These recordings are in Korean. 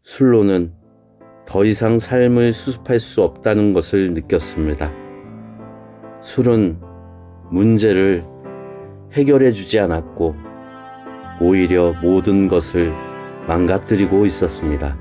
술로는 더 이상 삶을 수습할 수 없다는 것을 느꼈습니다. 술은 문제를 해결해 주지 않았고 오히려 모든 것을 망가뜨리고 있었습니다.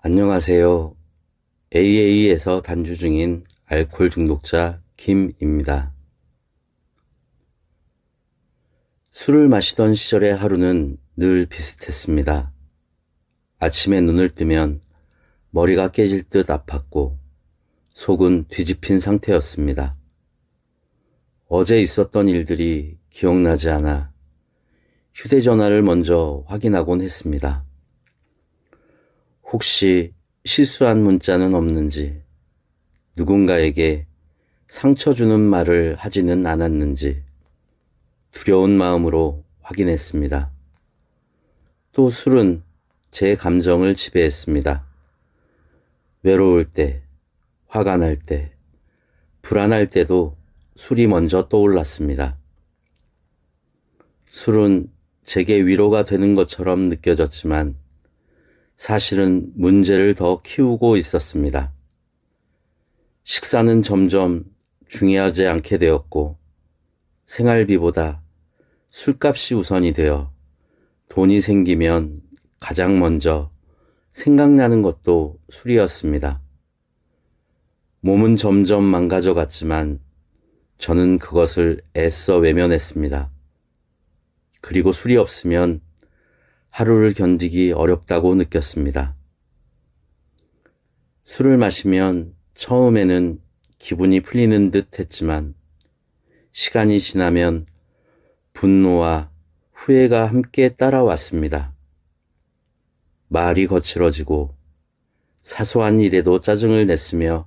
안녕하세요. AA에서 단주 중인 알코올 중독자 김입니다. 술을 마시던 시절의 하루는 늘 비슷했습니다. 아침에 눈을 뜨면 머리가 깨질 듯 아팠고 속은 뒤집힌 상태였습니다. 어제 있었던 일들이 기억나지 않아 휴대전화를 먼저 확인하곤 했습니다. 혹시 실수한 문자는 없는지, 누군가에게 상처 주는 말을 하지는 않았는지 두려운 마음으로 확인했습니다. 또 술은 제 감정을 지배했습니다. 외로울 때, 화가 날 때, 불안할 때도 술이 먼저 떠올랐습니다. 술은 제게 위로가 되는 것처럼 느껴졌지만 사실은 문제를 더 키우고 있었습니다. 식사는 점점 중요하지 않게 되었고 생활비보다 술값이 우선이 되어 돈이 생기면 가장 먼저 생각나는 것도 술이었습니다. 몸은 점점 망가져 갔지만 저는 그것을 애써 외면했습니다. 그리고 술이 없으면 하루를 견디기 어렵다고 느꼈습니다. 술을 마시면 처음에는 기분이 풀리는 듯 했지만 시간이 지나면 분노와 후회가 함께 따라왔습니다. 말이 거칠어지고 사소한 일에도 짜증을 냈으며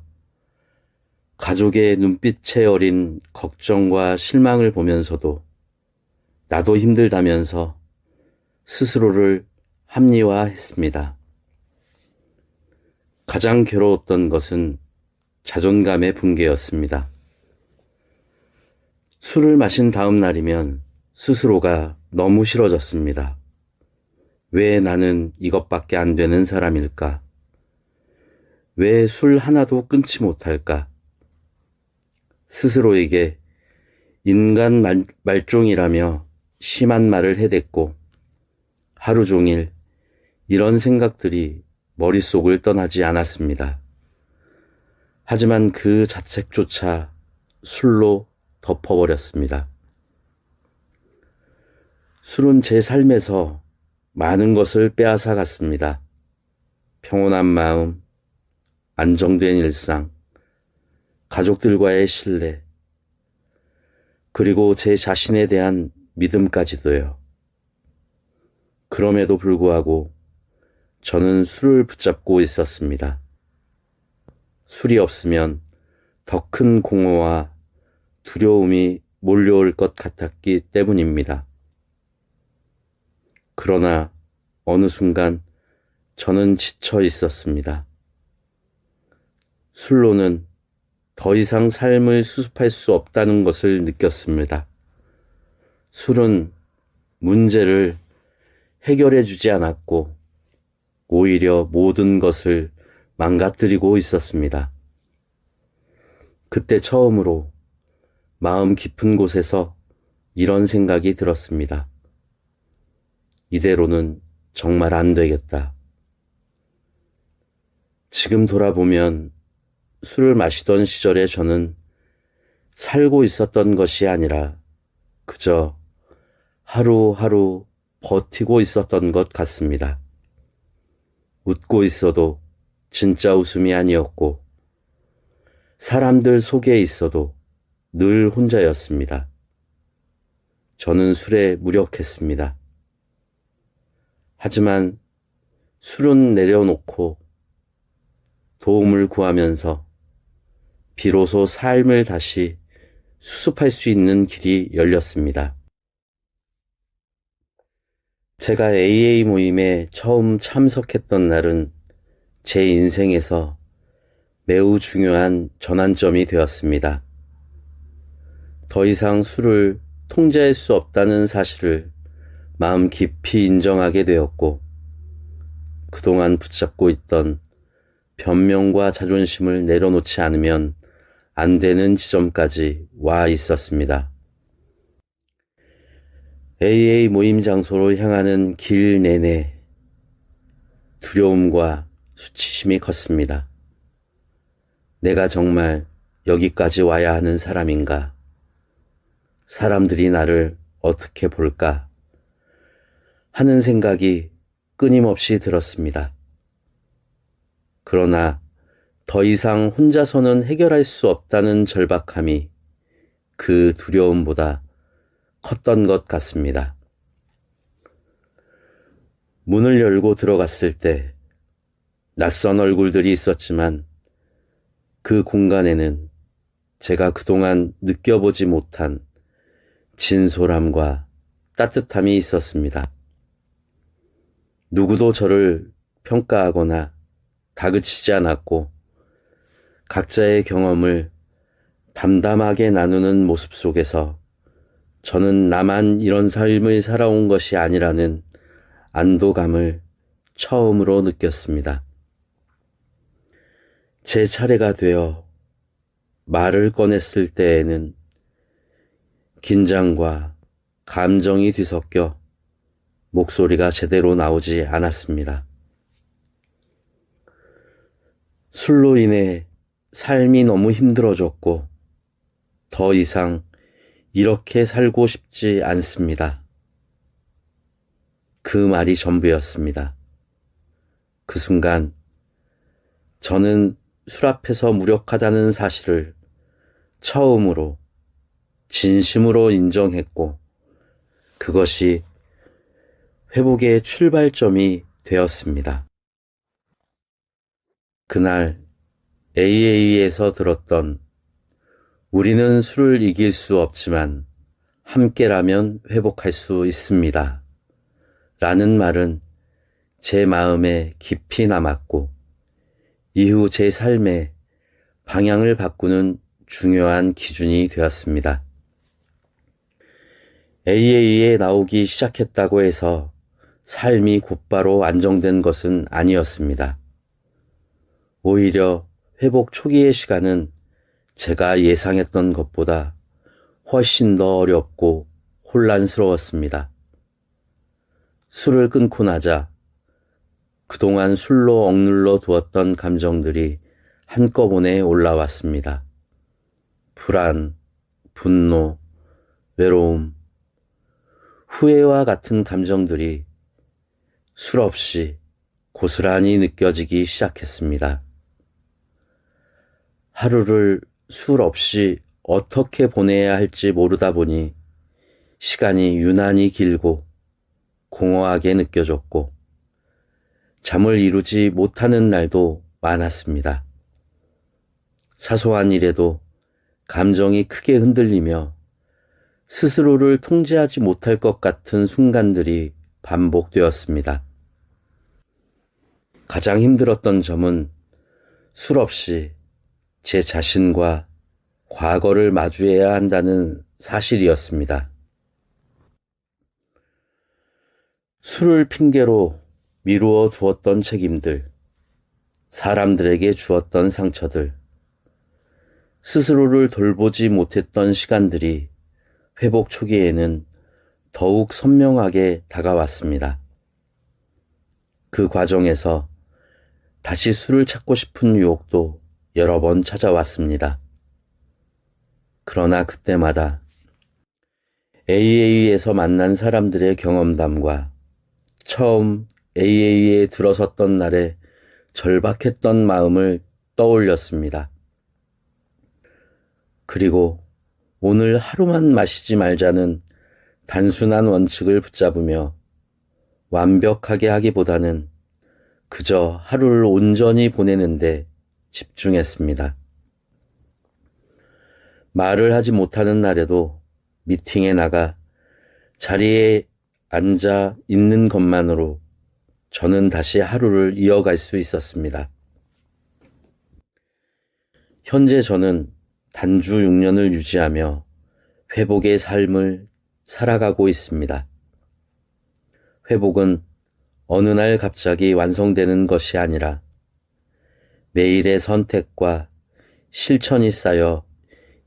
가족의 눈빛에 어린 걱정과 실망을 보면서도 나도 힘들다면서 스스로를 합리화했습니다. 가장 괴로웠던 것은 자존감의 붕괴였습니다. 술을 마신 다음 날이면 스스로가 너무 싫어졌습니다. 왜 나는 이것밖에 안 되는 사람일까? 왜 술 하나도 끊지 못할까? 스스로에게 인간 말종이라며 심한 말을 해댔고 하루 종일 이런 생각들이 머릿속을 떠나지 않았습니다. 하지만 그 자책조차 술로 덮어버렸습니다. 술은 제 삶에서 많은 것을 빼앗아 갔습니다. 평온한 마음, 안정된 일상, 가족들과의 신뢰, 그리고 제 자신에 대한 믿음까지도요. 그럼에도 불구하고 저는 술을 붙잡고 있었습니다. 술이 없으면 더 큰 공허와 두려움이 몰려올 것 같았기 때문입니다. 그러나 어느 순간 저는 지쳐 있었습니다. 술로는 더 이상 삶을 수습할 수 없다는 것을 느꼈습니다. 술은 문제를 해결해 주지 않았고 오히려 모든 것을 망가뜨리고 있었습니다. 그때 처음으로 마음 깊은 곳에서 이런 생각이 들었습니다. 이대로는 정말 안 되겠다. 지금 돌아보면 술을 마시던 시절에 저는 살고 있었던 것이 아니라 그저 하루하루 버티고 있었던 것 같습니다. 웃고 있어도 진짜 웃음이 아니었고 사람들 속에 있어도 늘 혼자였습니다. 저는 술에 무력했습니다. 하지만 술은 내려놓고 도움을 구하면서 비로소 삶을 다시 수습할 수 있는 길이 열렸습니다. 제가 AA 모임에 처음 참석했던 날은 제 인생에서 매우 중요한 전환점이 되었습니다. 더 이상 술을 통제할 수 없다는 사실을 마음 깊이 인정하게 되었고, 그동안 붙잡고 있던 변명과 자존심을 내려놓지 않으면 안 되는 지점까지 와 있었습니다. AA 모임 장소로 향하는 길 내내 두려움과 수치심이 컸습니다. 내가 정말 여기까지 와야 하는 사람인가? 사람들이 나를 어떻게 볼까? 하는 생각이 끊임없이 들었습니다. 그러나 더 이상 혼자서는 해결할 수 없다는 절박함이 그 두려움보다 컸던 것 같습니다. 문을 열고 들어갔을 때 낯선 얼굴들이 있었지만 그 공간에는 제가 그동안 느껴보지 못한 진솔함과 따뜻함이 있었습니다. 누구도 저를 평가하거나 다그치지 않았고 각자의 경험을 담담하게 나누는 모습 속에서 저는 나만 이런 삶을 살아온 것이 아니라는 안도감을 처음으로 느꼈습니다. 제 차례가 되어 말을 꺼냈을 때에는 긴장과 감정이 뒤섞여 목소리가 제대로 나오지 않았습니다. 술로 인해 삶이 너무 힘들어졌고 더 이상 이렇게 살고 싶지 않습니다. 그 말이 전부였습니다. 그 순간 저는 술 앞에서 무력하다는 사실을 처음으로 진심으로 인정했고 그것이 회복의 출발점이 되었습니다. 그날 AA에서 들었던 우리는 술을 이길 수 없지만 함께라면 회복할 수 있습니다. 라는 말은 제 마음에 깊이 남았고 이후 제 삶의 방향을 바꾸는 중요한 기준이 되었습니다. AA에 나오기 시작했다고 해서 삶이 곧바로 안정된 것은 아니었습니다. 오히려 회복 초기의 시간은 제가 예상했던 것보다 훨씬 더 어렵고 혼란스러웠습니다. 술을 끊고 나자 그동안 술로 억눌러 두었던 감정들이 한꺼번에 올라왔습니다. 불안, 분노, 외로움, 후회와 같은 감정들이 술 없이 고스란히 느껴지기 시작했습니다. 하루를 술 없이 어떻게 보내야 할지 모르다 보니 시간이 유난히 길고 공허하게 느껴졌고 잠을 이루지 못하는 날도 많았습니다. 사소한 일에도 감정이 크게 흔들리며 스스로를 통제하지 못할 것 같은 순간들이 반복되었습니다. 가장 힘들었던 점은 술 없이 제 자신과 과거를 마주해야 한다는 사실이었습니다. 술을 핑계로 미루어 두었던 책임들, 사람들에게 주었던 상처들, 스스로를 돌보지 못했던 시간들이 회복 초기에는 더욱 선명하게 다가왔습니다. 그 과정에서 다시 술을 찾고 싶은 유혹도 여러 번 찾아왔습니다. 그러나 그때마다 AA에서 만난 사람들의 경험담과 처음 AA에 들어섰던 날의 절박했던 마음을 떠올렸습니다. 그리고 오늘 하루만 마시지 말자는 단순한 원칙을 붙잡으며 완벽하게 하기보다는 그저 하루를 온전히 보내는데 집중했습니다. 말을 하지 못하는 날에도 미팅에 나가 자리에 앉아 있는 것만으로 저는 다시 하루를 이어갈 수 있었습니다. 현재 저는 단주 6년을 유지하며 회복의 삶을 살아가고 있습니다. 회복은 어느 날 갑자기 완성되는 것이 아니라 매일의 선택과 실천이 쌓여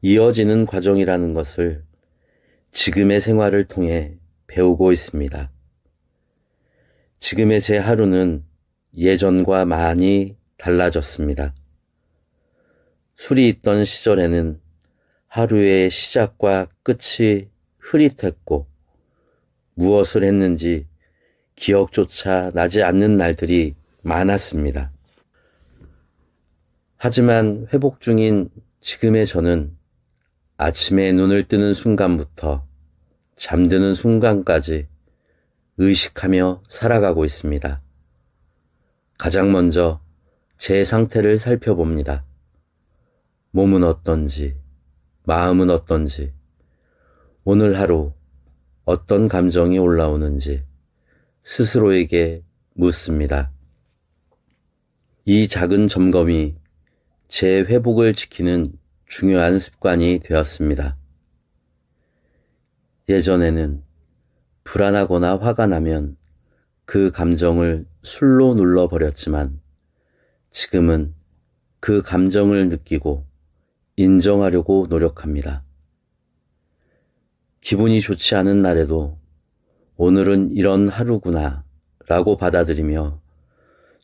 이어지는 과정이라는 것을 지금의 생활을 통해 배우고 있습니다. 지금의 제 하루는 예전과 많이 달라졌습니다. 술이 있던 시절에는 하루의 시작과 끝이 흐릿했고 무엇을 했는지 기억조차 나지 않는 날들이 많았습니다. 하지만 회복 중인 지금의 저는 아침에 눈을 뜨는 순간부터 잠드는 순간까지 의식하며 살아가고 있습니다. 가장 먼저 제 상태를 살펴봅니다. 몸은 어떤지, 마음은 어떤지, 오늘 하루 어떤 감정이 올라오는지 스스로에게 묻습니다. 이 작은 점검이 제 회복을 지키는 중요한 습관이 되었습니다. 예전에는 불안하거나 화가 나면 그 감정을 술로 눌러버렸지만 지금은 그 감정을 느끼고 인정하려고 노력합니다. 기분이 좋지 않은 날에도 오늘은 이런 하루구나 라고 받아들이며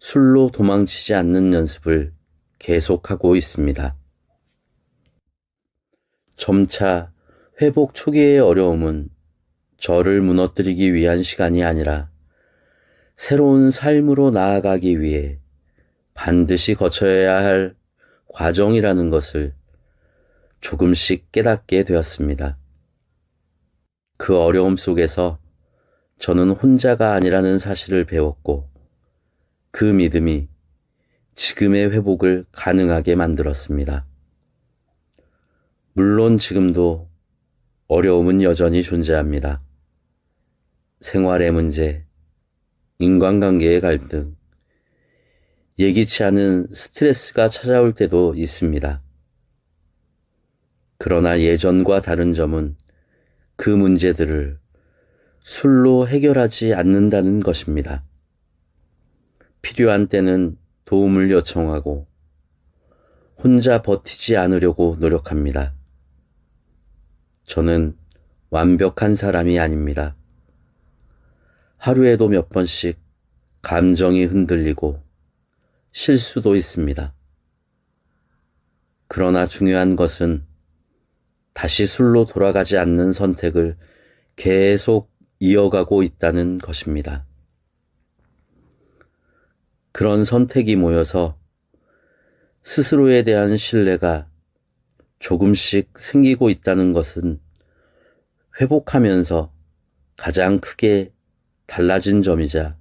술로 도망치지 않는 연습을 계속하고 있습니다. 점차 회복 초기의 어려움은 저를 무너뜨리기 위한 시간이 아니라 새로운 삶으로 나아가기 위해 반드시 거쳐야 할 과정이라는 것을 조금씩 깨닫게 되었습니다. 그 어려움 속에서 저는 혼자가 아니라는 사실을 배웠고 그 믿음이 지금의 회복을 가능하게 만들었습니다. 물론 지금도 어려움은 여전히 존재합니다. 생활의 문제, 인간관계의 갈등, 예기치 않은 스트레스가 찾아올 때도 있습니다. 그러나 예전과 다른 점은 그 문제들을 술로 해결하지 않는다는 것입니다. 필요한 때는 도움을 요청하고 혼자 버티지 않으려고 노력합니다. 저는 완벽한 사람이 아닙니다. 하루에도 몇 번씩 감정이 흔들리고 실수도 있습니다. 그러나 중요한 것은 다시 술로 돌아가지 않는 선택을 계속 이어가고 있다는 것입니다. 그런 선택이 모여서 스스로에 대한 신뢰가 조금씩 생기고 있다는 것은 회복하면서 가장 크게 달라진 점이자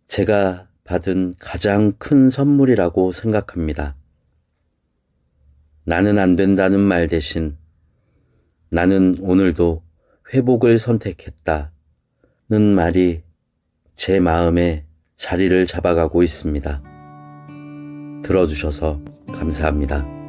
제가 받은 가장 큰 선물이라고 생각합니다. 나는 안 된다는 말 대신 나는 오늘도 회복을 선택했다는 말이 제 마음에 자리를 잡아가고 있습니다. 들어주셔서 감사합니다.